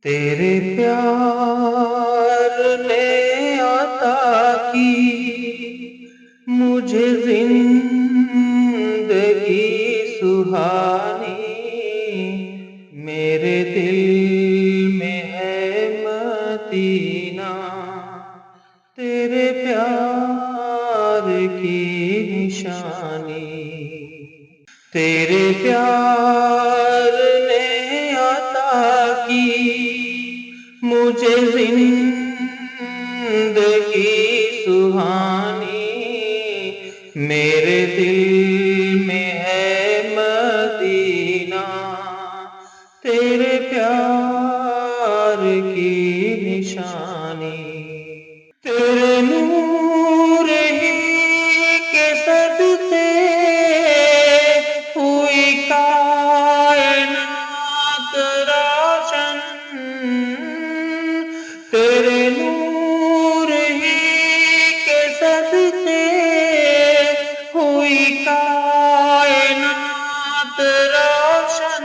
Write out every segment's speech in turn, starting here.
تیرے پیار نے عطا کی مجھے زندگی سہانی، میرے دل میں ہے مدینہ، تیرے پیار کی نشانی۔ تیرے پیار نے عطا کی مجھے زندگی سہانی، میرے دل میں ہے مدینہ، تیرے پیار کی نشانی۔ تیرے نور ہی کے صدقے ہوئی کائنات روشن، تیرے نور ہی کے صدقے ہوئی کائنات روشن،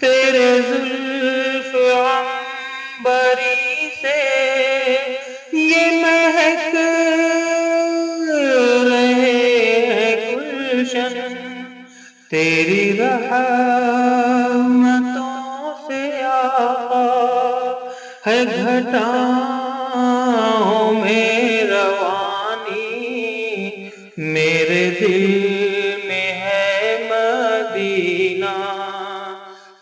تیرے زلف عنبری سے یہ مہک رہے ہیں گلشن، تیری رحمتوں سے آقا ہے گھٹاؤں میں روانی، میرے دل میں ہے مدینہ،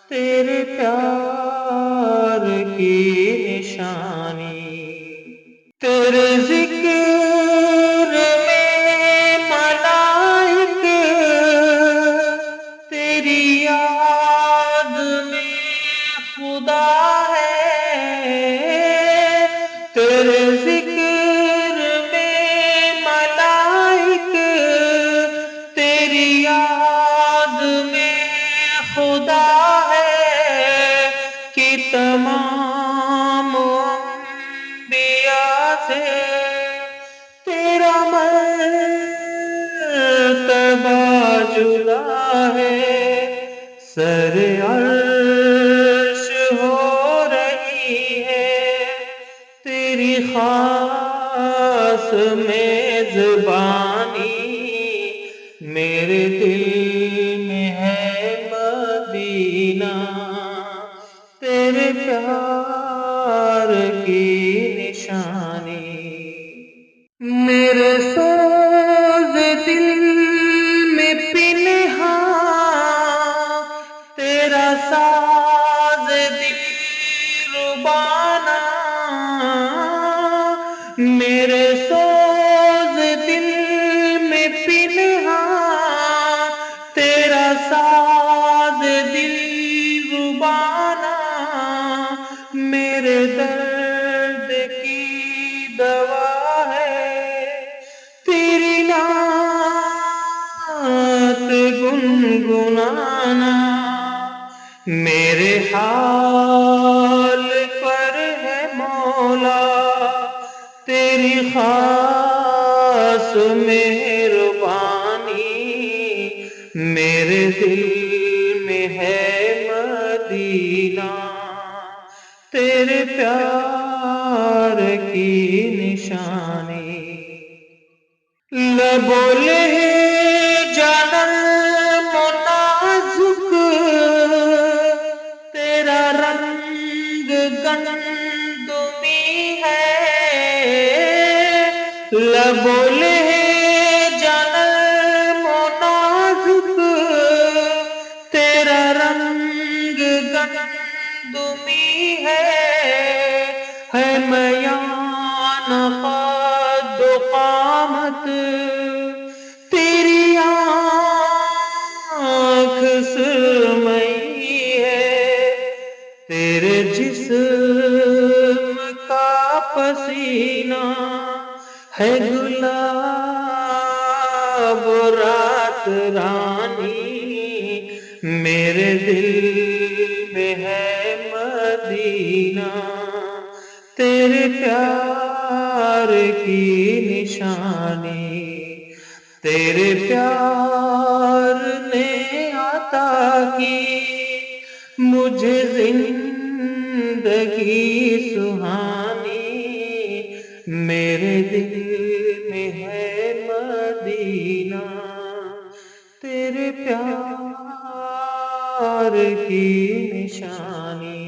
تیرے پیار کی نشانی۔ تیرے ذکر میں ملائک تیری یاد میں خدا ہے، تیرے ذکر میں ملائک تیری یاد میں خدا ہے، کہ تمام انبیاء سے تیرا مرتبہ جدا ہے، سر عرش ہو رہی ہے تیری خاص میزبانی، میرے دل میں ہے مدینہ، تیرے پیار کی نشانی۔ میرے سوز دل میں پنہاں تیرا ساز دلربانا، میرے سوز دل میں پنہاں تیرا ساز دلربانا، میرے درد کی دوا ہے تیری نعت گنگنانا، میرے حال پر ہے مولا تیری خاص مہربانی، میرے دل میں ہے مدینہ، تیرے پیار کی نشانی۔ لب و لہجہ نرم و نازک تیرا رنگ گندمی ہے، لب و لہجہ نرم و نازک تیرا رنگ گندمی ہے میان قد و قامت تیری آنکھ سرمئی ہے، تیرے جسم کا پسینہ ہے گلاب رات رانی، میرے دل میں ہے مدینہ، تیرے پیار کی نشانی۔ تیرے پیار نے عطا کی مجھے زندگی زندگی سہانی میرے دل میں ہے مدینہ، تیرے پیار کی نشانی